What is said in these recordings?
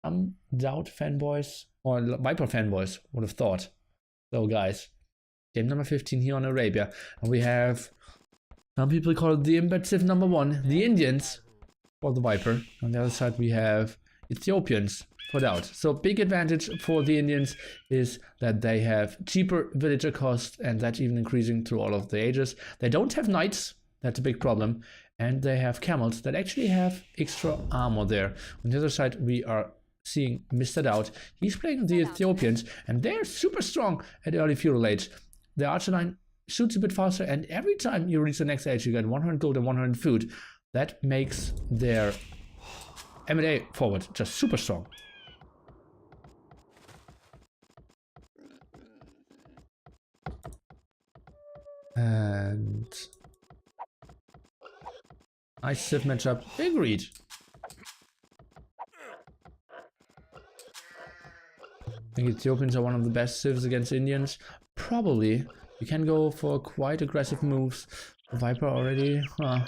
some DauT fanboys or Viper fanboys would have thought. So guys, game number 15 here on Arabia, and we have some people call it the embed Civ number 1, the Indians for the Viper. On the other side we have Ethiopians for DauT. So big advantage for the Indians is that they have cheaper villager cost, and that's even increasing through all of the ages. They don't have knights, that's a big problem, and they have camels that actually have extra armor there. On the other side we are seeing Mr. DauT. He's playing the Ethiopians, and they're super strong at early feudal age. The archer line shoots a bit faster, and every time you reach the next age you get 100 gold and 100 food. That makes their M&A forward just super strong. And nice Civ matchup. Agreed. I think Ethiopians are one of the best Civs against Indians. Probably. You can go for quite aggressive moves. Viper already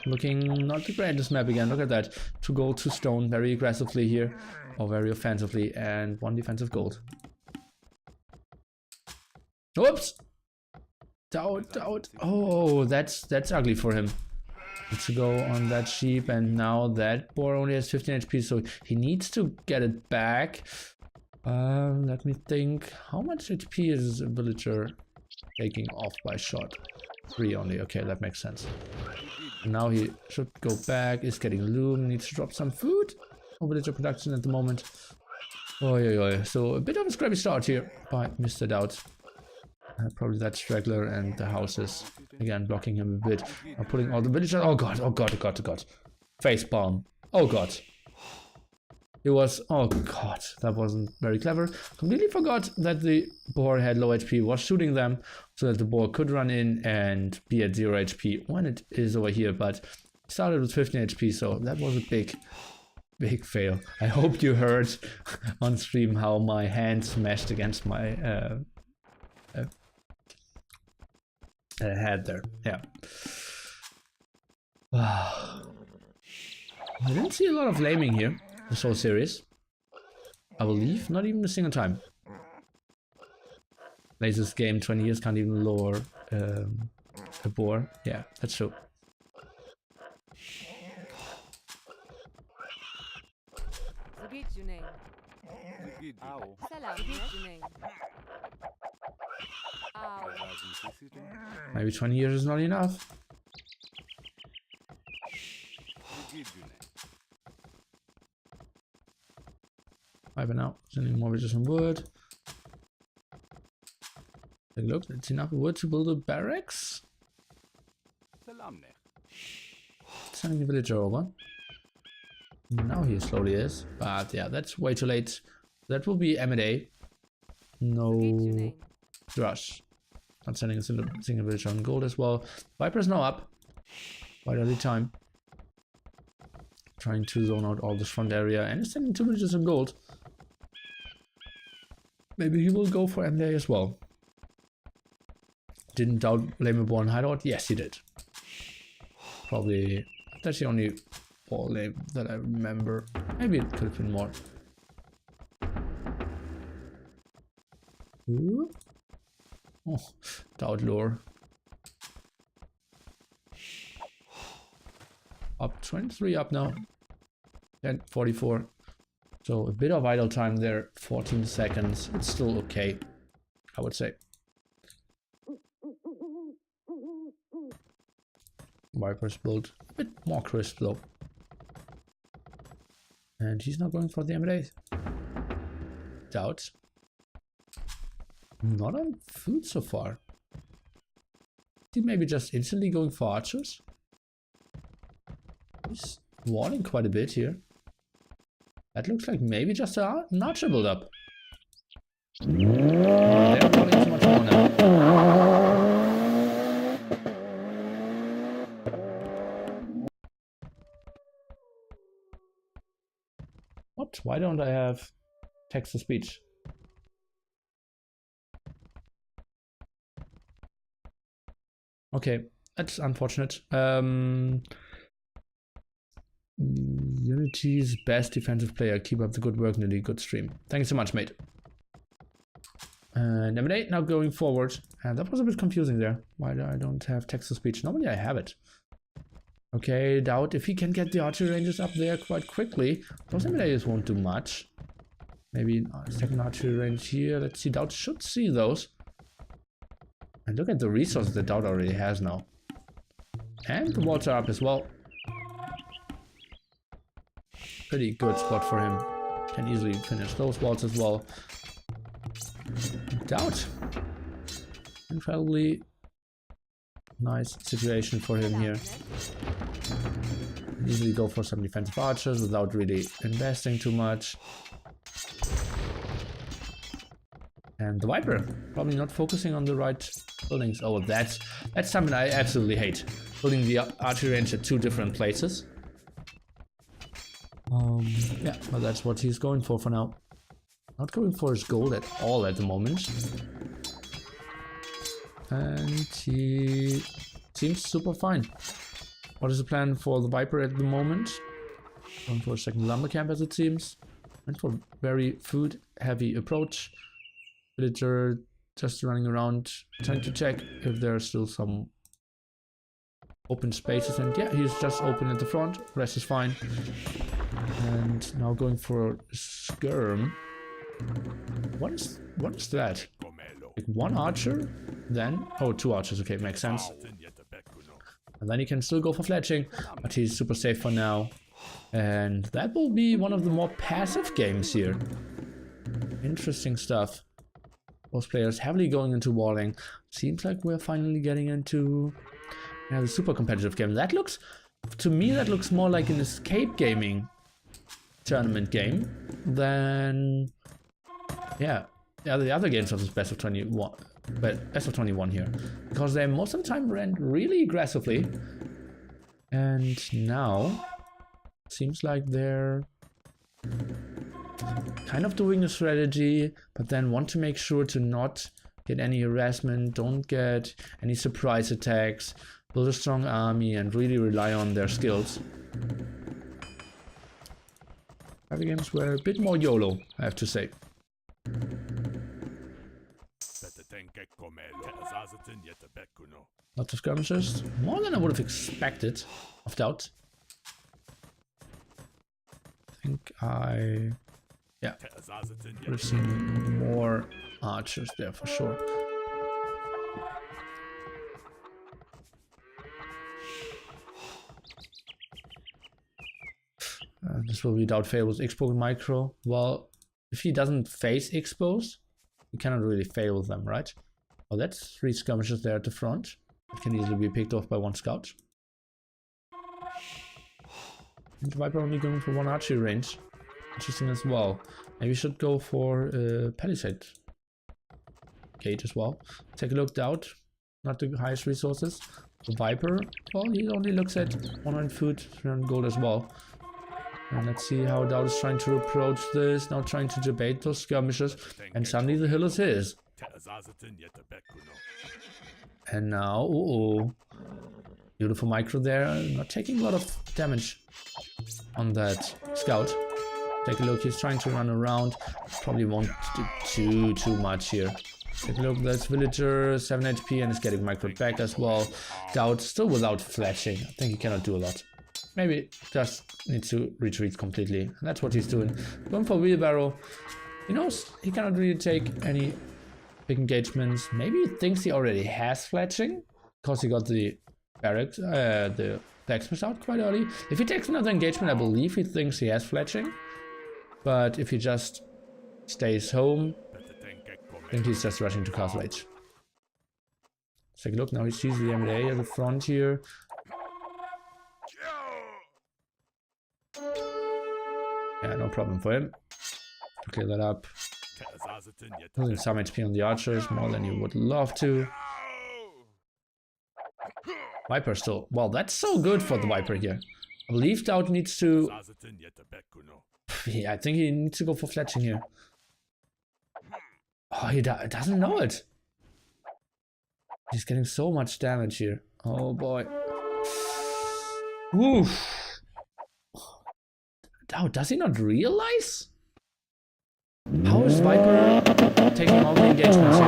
looking not the greatest map again. Look at that. 2 gold, 2 stone, very aggressively here. Or very offensively, and 1 defensive gold. Oops! DauT. Oh, that's ugly for him. To go on that sheep, and now that boar only has 15 HP, so he needs to get it back. Let me think. How much HP is a villager taking off by shot? 3 only. Okay, that makes sense. Now he should go back. Is getting loom. Needs to drop some food. No villager production at the moment. Oh. So a bit of a scrappy start here by Mr. DauT. Probably that straggler and the houses again blocking him a bit. I'm putting all the villagers. Oh god. Face palm. Oh god. It was, oh god, that wasn't very clever. Completely forgot that the boar had low HP, was shooting them so that the boar could run in and be at 0 HP when it is over here, but started with 15 HP, so that was a big fail. I hope you heard on stream how my hand smashed against my head there. Yeah. I didn't see a lot of laming here. This whole series, I believe, not even a single time. Latest game 20 years can't even lower a boar. Yeah, that's true. Maybe 20 years is not enough. Viper now, sending more villages on wood. Take a look, it's enough wood to build a barracks. Sending a villager over. Now he slowly is, but yeah, that's way too late. That will be M&A. No rush. Not sending a single villager on gold as well. Viper's now up. Quite early time. Trying to zone out all this front area and sending 2 villagers on gold. Maybe he will go for M&A as well. Didn't DauT blame a boar in hideout? Yes, he did. Probably, that's the only boar lame that I remember. Maybe it could have been more. Ooh. Oh, DauT lore. Up 23 up now. 10:44. So a bit of idle time there, 14 seconds. It's still okay, I would say. Viper's build a bit more crisp though. And he's not going for the M&A. DauT. Not on food so far. He maybe just instantly going for archers. He's walling quite a bit here. That looks like maybe just an archer build up. They're walling too much more now. What? Why don't I have text to speech? Okay, that's unfortunate. Unit community's best defensive player. Keep up the good work, Niddy. Good stream. Thank you so much, mate. And M8 now going forward. And that was a bit confusing there. Why do I don't have text-to-speech? Normally I have it. Okay, DauT, if he can get the archery ranges up there quite quickly. Those M8s won't do much. Maybe second archery range here. Let's see, DauT should see those. And look at the resources that DauT already has now. And the walls are up as well. Pretty good spot for him. Can easily finish those walls as well. DauT. Incredibly nice situation for him here. Can easily go for some defensive archers without really investing too much. And the Viper, probably not focusing on the right buildings. Oh, that's something I absolutely hate. Building the archery range at two different places. Yeah, but that's what he's going for now. Not going for his gold at all at the moment. And he seems super fine. What is the plan for the Viper at the moment? Going for a second lumber camp as it seems. Went for very food heavy approach. Villager just running around trying to check if there are still some open spaces, and yeah, he's just open at the front. Rest is fine. And now going for skirm. What is that? Like one archer, then two archers. Okay, makes sense. And then he can still go for fletching, but he's super safe for now. And that will be one of the more passive games here. Interesting stuff. Most players heavily going into walling. Seems like we're finally getting into the super competitive game. That looks, to me, that looks more like an escape gaming tournament game than, yeah, the other games of this best of 21, but best of 21 here, because they most of the time ran really aggressively, and now seems like they're kind of doing a strategy, but then want to make sure to not get any harassment, don't get any surprise attacks, build a strong army, and really rely on their skills. Other games were a bit more YOLO, I have to say. Lots of skirmishes, more than I would have expected of DauT. I think yeah, would have seen more archers there for sure. This will be DauT fail with Expo Micro. Well, if he doesn't face Expos, he cannot really fail with them, right? Well, that's 3 skirmishes there at the front. It can easily be picked off by 1 scout. And the Viper only going for 1 archery range. Interesting as well. Maybe we should go for a palisade gate as well. Take a look, DauT. Not the highest resources. The Viper, well, he only looks at 100 food, 300 gold as well. And let's see how DauT is trying to approach this. Now trying to debate those skirmishes. And suddenly the hill is his. And now, beautiful micro there. Not taking a lot of damage on that scout. Take a look, he's trying to run around. Probably won't do too much here. Take a look, that's villager, 7 HP and is getting microed back as well. DauT still without fletching. I think he cannot do a lot. Maybe just needs to retreat completely. And that's what he's doing. Going for wheelbarrow. He knows he cannot really take any big engagements. Maybe he thinks he already has fletching, because he got the barracks, the blacksmith out quite early. If he takes another engagement, I believe he thinks he has fletching. But if he just stays home, I think he's just rushing to Castle Age. Let's take a look, now he sees the M8 at the front here. Yeah, no problem for him. Clear that up. Losing some HP on the archers, more than you would love to. Viper still. Well, that's so good for the Viper here. I believe DauT needs to... Yeah, I think he needs to go for fletching here. Oh, he doesn't know it. He's getting so much damage here. Oh boy. Woof. DauT, does he not realize? How is Viper taking all the engagements here?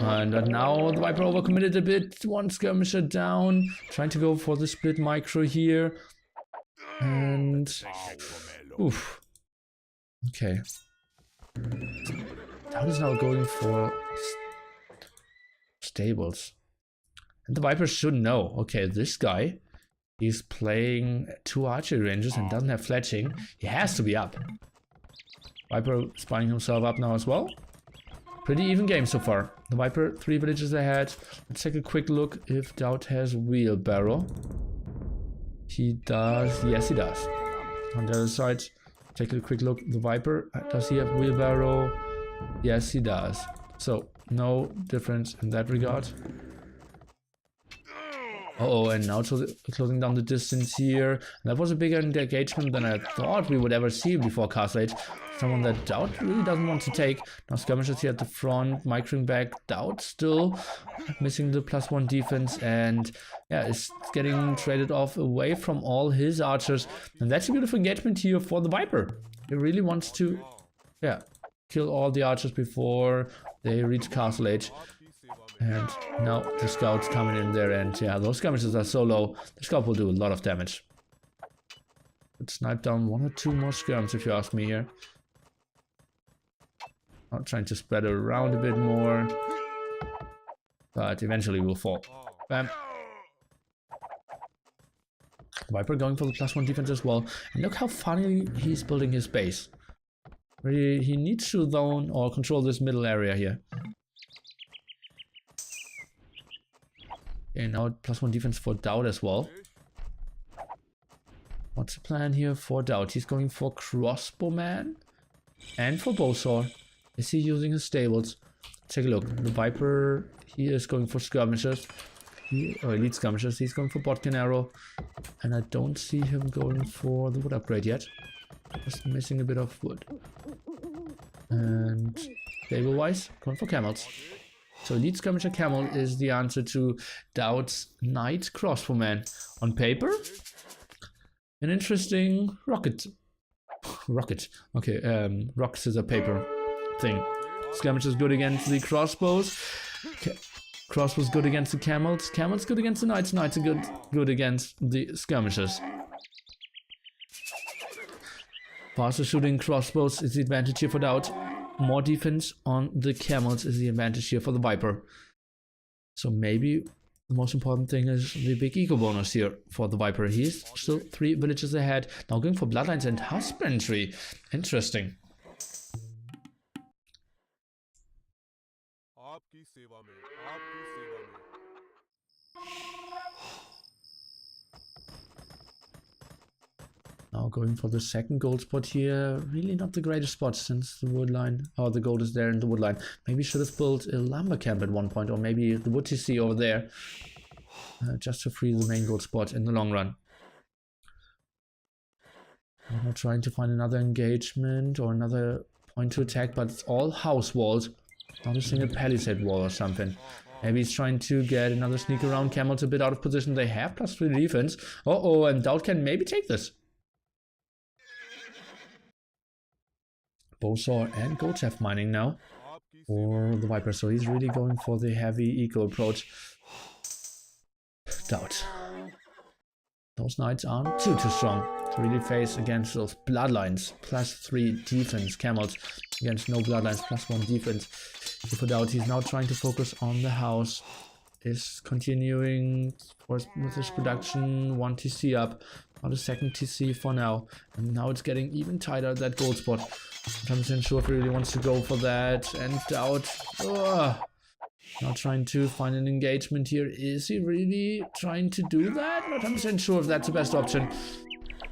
And now the Viper overcommitted a bit. One skirmisher down. Trying to go for the split micro here. And... oof. Okay. DauT is now going for stables. And the Viper should know. Okay, this guy, he's playing 2 archery ranges and doesn't have fletching. He has to be up. Viper spying himself up now as well. Pretty even game so far. The Viper 3 villages ahead. Let's take a quick look if DauT has wheelbarrow. He does. Yes, he does. On the other side, take a quick look. The Viper, does he have wheelbarrow? Yes, he does. So, no difference in that regard. Uh-oh, and now closing down the distance here. That was a bigger engagement than I thought we would ever see before Castle Age. Someone that DauT really doesn't want to take. Now skirmishes here at the front, microing back. DauT still missing the +1 defense, and yeah, is getting traded off away from all his archers. And that's a beautiful engagement here for the Viper. He really wants to, yeah, kill all the archers before they reach Castle Age. And now the scouts coming in there, and yeah, those skirmishes are so low. The scout will do a lot of damage. Could snipe down 1 or 2 more skirms if you ask me here. Not trying to spread around a bit more, but eventually we'll fall. Bam. Viper going for the +1 defense as well. And look how funny he's building his base. He needs to zone or control this middle area here. Okay, now +1 defense for DauT as well. What's the plan here for DauT? He's going for crossbowman and for bowsaw. Is he using his stables? Take a look. The Viper, he is going for skirmishes. Elite skirmishes. He's going for Botkin arrow. And I don't see him going for the wood upgrade yet. Just missing a bit of wood. And stable wise, going for camels. So elite skirmisher camel is the answer to DauT's knight crossbowman. On paper, an interesting rocket. Okay, rock scissor paper thing. Skirmish is good against the crossbows. Okay. Crossbows good against the camels. Camels good against the knights. Knights are good against the skirmishers. Faster shooting crossbows is the advantage here for DauT. More defense on the camels is the advantage here for the Viper. So maybe the most important thing is the big eco bonus here for the Viper. He's still 3 villages ahead. Now going for bloodlines and husbandry. Interesting. Now going for the second gold spot here. Really not the greatest spot since the wood line, or the gold is there in the wood line. Maybe should have built a lumber camp at one point, or maybe the wood TC over there. Just to free the main gold spot in the long run. I'm not trying to find another engagement or another point to attack, but it's all house walls. Not a single palisade wall or something. Maybe he's trying to get another sneak around. Camels a bit out of position. They have +3 defense. Uh-oh, and DauT can maybe take this. Bowsaw and gold shaft mining now for the Viper. So he's really going for the heavy eco approach. DauT. Those knights aren't too strong to really face against those bloodlines. +3 defense camels against no bloodlines, +1 defense. So for DauT, he's now trying to focus on the house. Is continuing with his production. 1 TC up. Not a second TC for now. And now it's getting even tighter at that gold spot. I'm not sure if he really wants to go for that. And DauT. Not trying to find an engagement here. Is he really trying to do that? Not 100% sure if that's the best option.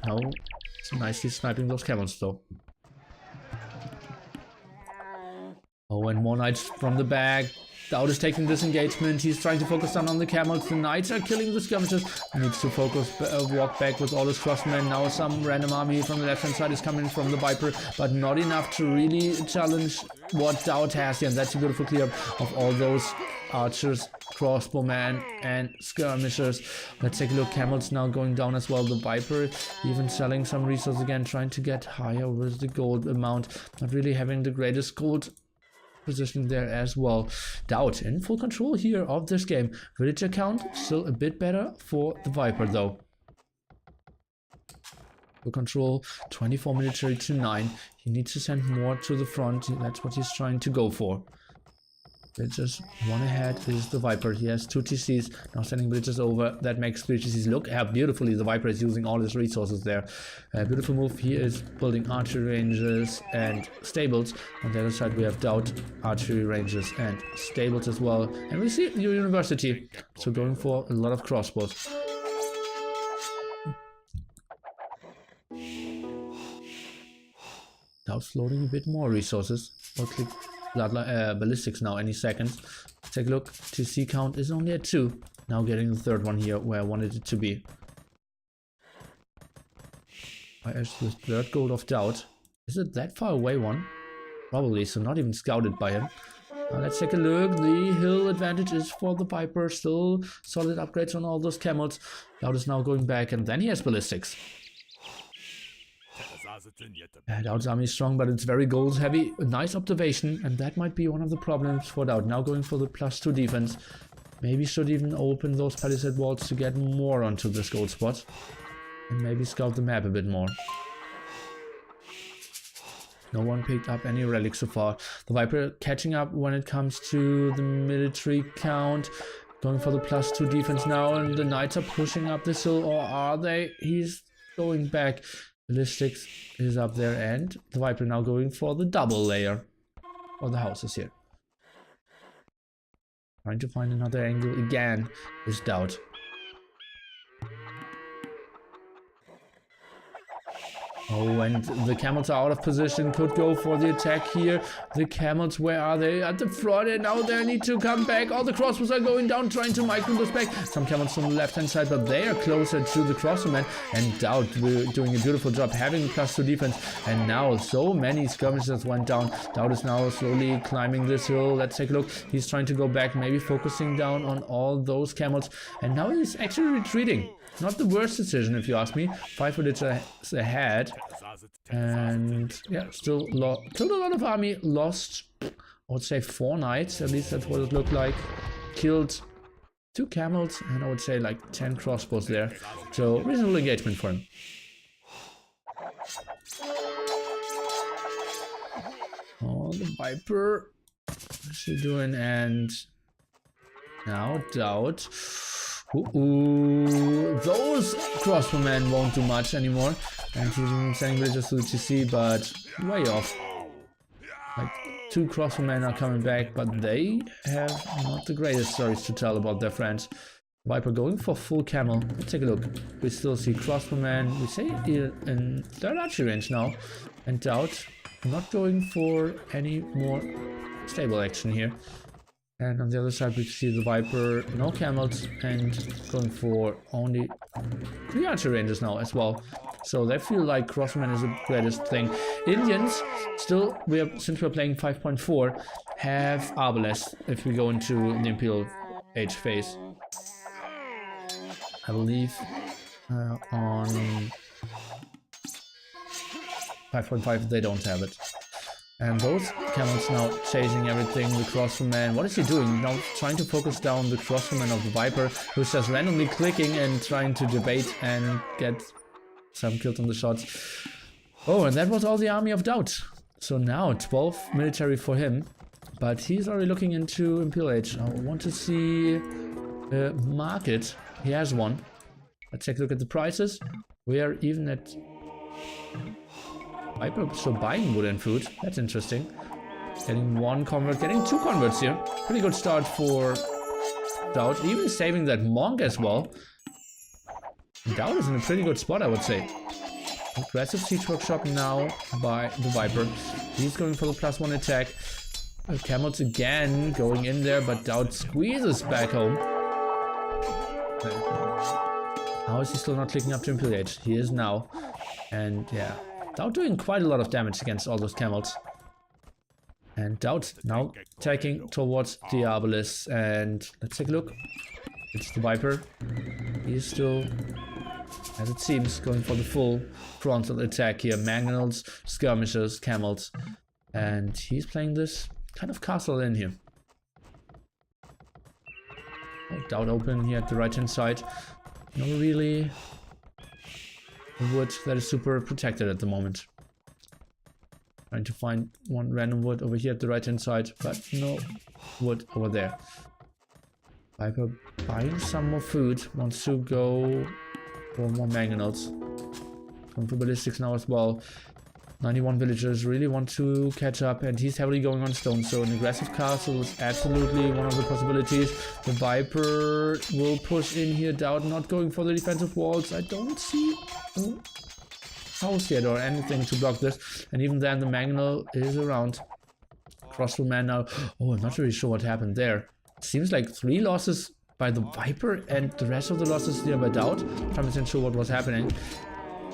No. It's nicely sniping those camels though. Oh, and more knights from the back. DauT is taking this engagement. He's trying to focus down on the camels. The knights are killing the skirmishes. He needs to focus, walk back with all his crossmen. Now some random army from the left-hand side is coming from the Viper, but not enough to really challenge what DauT has here. And that's a beautiful clear of all those archers, crossbowmen, and skirmishers. Let's take a look. Camels now going down as well. The Viper even selling some resources again, trying to get higher with the gold amount. Not really having the greatest gold position there as well. DauT in full control here of this game. Villager count still a bit better for the Viper though. Full control, 24 military to 9. He needs to send more to the front. That's what he's trying to go for. Villagers one ahead is the Viper. He has 2 TCs, now sending villagers over. That makes 3 TCs. Look how beautifully the Viper is using all his resources there. Beautiful move. He is building archery ranges and stables. On the other side we have DauT, archery ranges and stables as well. And we see New University, so going for a lot of crossbows. DauT's loading a bit more resources. We'll click ballistics now any second. Take a look. TC count is only at 2. Now getting the third one here where I wanted it to be. Where's the third gold of DauT? Is it that far away one? Probably, so not even scouted by him. Let's take a look. The hill advantage is for the Viper. Still solid upgrades on all those camels. DauT is now going back, and then he has ballistics. DauT's army is strong, but it's very gold heavy. A nice observation, and that might be one of the problems for DauT. Now going for the +2 defense. Maybe should even open those palisade walls to get more onto this gold spot. And maybe scout the map a bit more. No one picked up any relics so far. The Viper catching up when it comes to the military count. Going for the +2 defense now, and the Knights are pushing up this hill, or are they? He's going back. Ballistics is up there, and the Viper now going for the double layer for the houses here. Trying to find another angle again is DauT. Oh, and the camels are out of position, could go for the attack here. The camels, where are they? At the front, and now they need to come back. All the crossbows are going down, trying to micro those back. Some camels on the left-hand side, but they are closer to the crossbowmen. And DauT doing a beautiful job, having +2 defense. And now so many skirmishes went down. DauT is now slowly climbing this hill. Let's take a look. He's trying to go back, maybe focusing down on all those camels. And now he's actually retreating. Not the worst decision, if you ask me. 5 villagers ahead. And yeah, still killed a lot of army. Lost, I would say, 4 knights. At least that's what it looked like. Killed 2 camels. And I would say like 10 crossbows there. So reasonable engagement for him. Oh, the Viper. What's she doing? And now DauT. Ooh, those crossbowmen won't do much anymore. And he's sending villagers to the TC, but way off. Like 2 crossbowmen are coming back, but they have not the greatest stories to tell about their friends. Viper going for full camel. Let's take a look. We still see crossbowmen. We say in 3rd archery range now. And DauT not going for any more stable action here. And on the other side we see the Viper, no camels, and going for only 3 archery ranges now as well. So they feel like crossbowmen is the greatest thing. Indians, still, since we're playing 5.4, have Arbalest if we go into the Imperial Age phase. I believe on 5.5 they don't have it. And those camels now chasing everything. The crossbowman, what is he doing? Now trying to focus down the crossbowman of the Viper, who's just randomly clicking and trying to debate and get some kills on the shots. Oh, and that was all the army of DauT. So now 12 military for him, but he's already looking into Imperial Age. I want to see a market. He has one. Let's take a look at the prices. We are even at Viper, so buying wood and food. That's interesting. Getting 1 convert, getting 2 converts here. Pretty good start for DauT. Even saving that monk as well. DauT is in a pretty good spot, I would say. Aggressive siege workshop now by the Viper. He's going for the +1 attack. Camels again going in there, but DauT squeezes back home. How is he still not clicking up to Imperial Age? He is now. And yeah, DauT doing quite a lot of damage against all those camels. And DauT now attacking towards the Arbalest. And let's take a look. It's the Viper. He's still, as it seems, going for the full frontal attack here. Mangonels, skirmishes, camels. And he's playing this kind of castle in here. Oh, DauT open here at the right hand side. No really wood that is super protected at the moment. Trying to find one random wood over here at the right hand side, but no wood over there. Viper buying some more food, wants to go for more mangonels. Going for ballistics now as well. 91 villagers really want to catch up, and he's heavily going on stone, so an aggressive castle is absolutely one of the possibilities. The Viper will push in here, DauT not going for the defensive walls. I don't see a house yet or anything to block this, and even then the Mangonel is around. Crossbowman now. Oh, I'm not really sure what happened there. Seems like 3 losses by the Viper and the rest of the losses here by DauT. I'm not sure what was happening.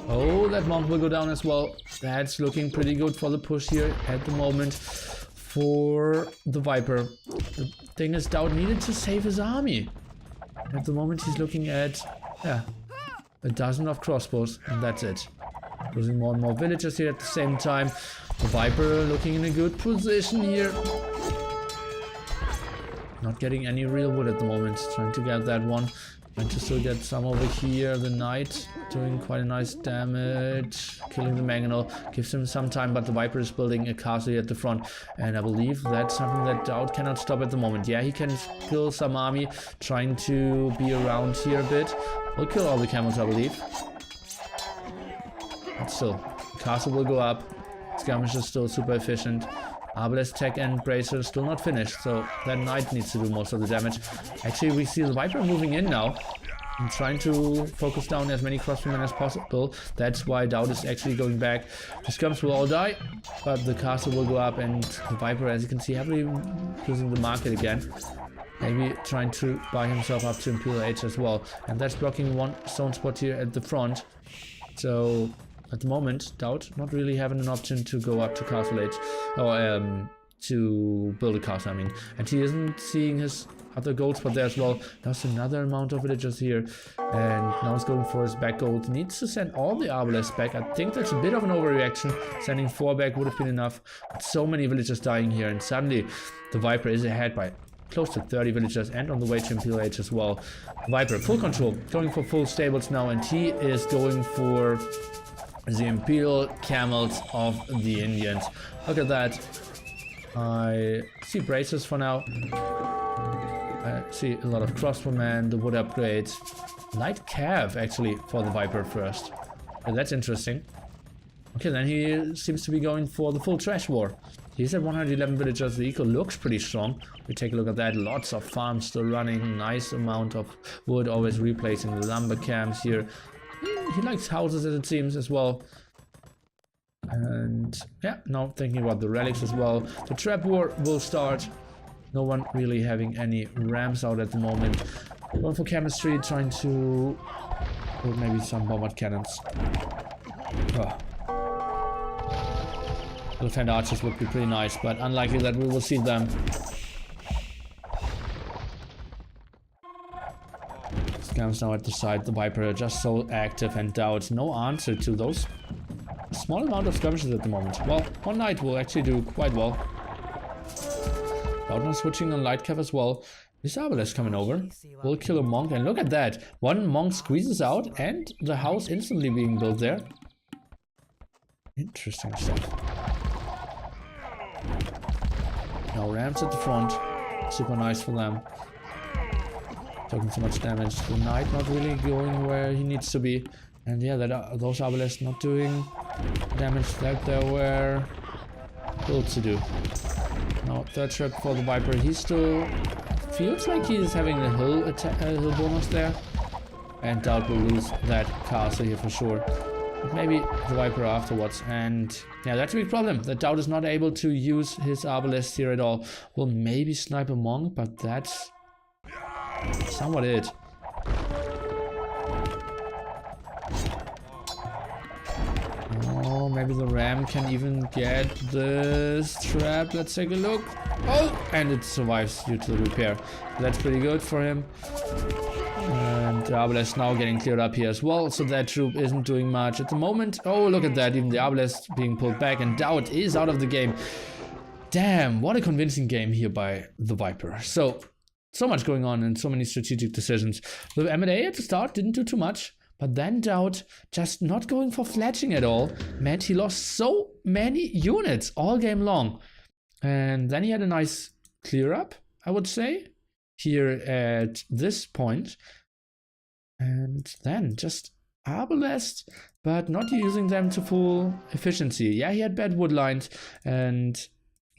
Oh, that monk will go down as well. That's looking pretty good for the push here at the moment for the Viper. The thing is, DauT needed to save his army. At the moment, he's looking at, yeah, a dozen of crossbows, and that's it. Losing more and more villagers here at the same time. The Viper looking in a good position here. Not getting any real wood at the moment. Trying to get that one. Trying to still get some over here. The Knight doing quite a nice damage. Killing the Mangonel. Gives him some time, but the Viper is building a castle here at the front. And I believe that's something that DauT cannot stop at the moment. Yeah, he can kill some army. Trying to be around here a bit. We'll kill all the camels, I believe. But still, the castle will go up. Skirmish is still super efficient. Arbalest tech and bracer still not finished, so that Knight needs to do most of the damage. Actually, we see the Viper moving in now and trying to focus down as many crossbowmen as possible. That's why DauT is actually going back. The skirms will all die, but the castle will go up, and the Viper, as you can see, heavily losing the market again. Maybe trying to buy himself up to Imperial Age as well. And that's blocking one stone spot here at the front. So at the moment, DauT not really having an option to go up to Castle Age, or to build a castle, I mean. And he isn't seeing his other gold spot there as well. There's another amount of villagers here, and now he's going for his back gold. Needs to send all the Arbalests back. I think that's a bit of an overreaction. Sending 4 back would have been enough, but so many villagers dying here, and suddenly the Viper is ahead by close to 30 villagers and on the way to Imperial Age as well. Viper, full control, going for full stables now, and he is going for the Imperial Camels of the Indians. Look at that. I see braces for now. I see a lot of crossbowmen, the wood upgrades. Light cav actually for the Viper first. Okay, that's interesting. Okay, then he seems to be going for the full trash war. He's at 111 villagers. The eco looks pretty strong. We take a look at that. Lots of farms still running. Nice amount of wood, always replacing the lumber camps here. He likes houses, as it seems, as well. And yeah, now thinking about the relics as well. The trap war will start. No one really having any ramps out at the moment. Going for chemistry, trying to put maybe some bombard cannons. Oh. Elephant archers would be pretty nice, but unlikely that we will see them. Scams now at the side. The Viper just so active, and DauT no answer to those small amount of skirmishes at the moment. Well, one Knight will actually do quite well. DauT now switching on light cap as well. This Arbalest coming over. Will kill a monk, and look at that. One monk squeezes out and the house instantly being built there. Interesting stuff. Now ramps at the front. Super nice for them. Taking so much damage. The Knight not really going where he needs to be. And yeah, those Arbalests not doing damage that they were built to do. Now third trap for the Viper. He still feels like he's having a hill bonus there. And DauT will lose that castle here for sure. But maybe the Viper afterwards. And yeah, that's a big problem. That DauT is not able to use his Arbalest here at all. Will maybe snipe a monk, but that's somewhat it. Oh maybe the ram can even get this trap. Let's take a look. Oh, and it survives due to the repair. That's pretty good for him. And the Arbalest now getting cleared up here as well, so that troop isn't doing much at the moment. Oh, look at that, even the Arbalest being pulled back, and DauT is out of the game. Damn, what a convincing game here by the Viper. So much going on and so many strategic decisions. The M&A at the start didn't do too much, but then DauT just not going for fletching at all meant he lost so many units all game long. And then he had a nice clear up, I would say, here at this point. And then just Arbalest, but not using them to full efficiency. Yeah, he had bad wood lines, and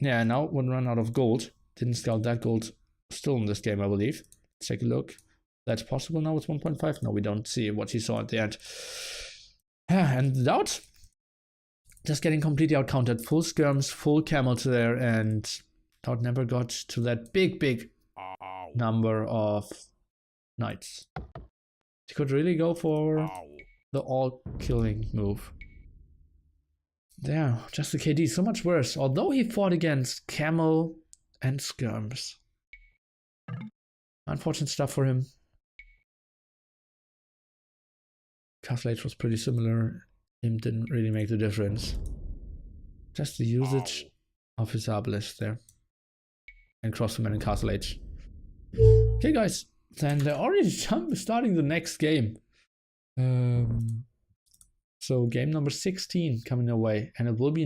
yeah, now would run out of gold. Didn't scout that gold still in this game, I believe. Let's take a look. That's possible now with 1.5. No, we don't see what he saw at the end. And DauT just getting completely outcounted. Full skirms, full camels there, and DauT never got to that big number of knights. He could really go for the all-killing move. There, just the KD, so much worse. Although he fought against camel and skirms. Unfortunate stuff for him. Castle Age was pretty similar. Him didn't really make the difference. Just the usage of his Arbalest there. And crossfirman in Castle Age. Okay guys, then they're already starting the next game. So game number 16 coming away, and it will be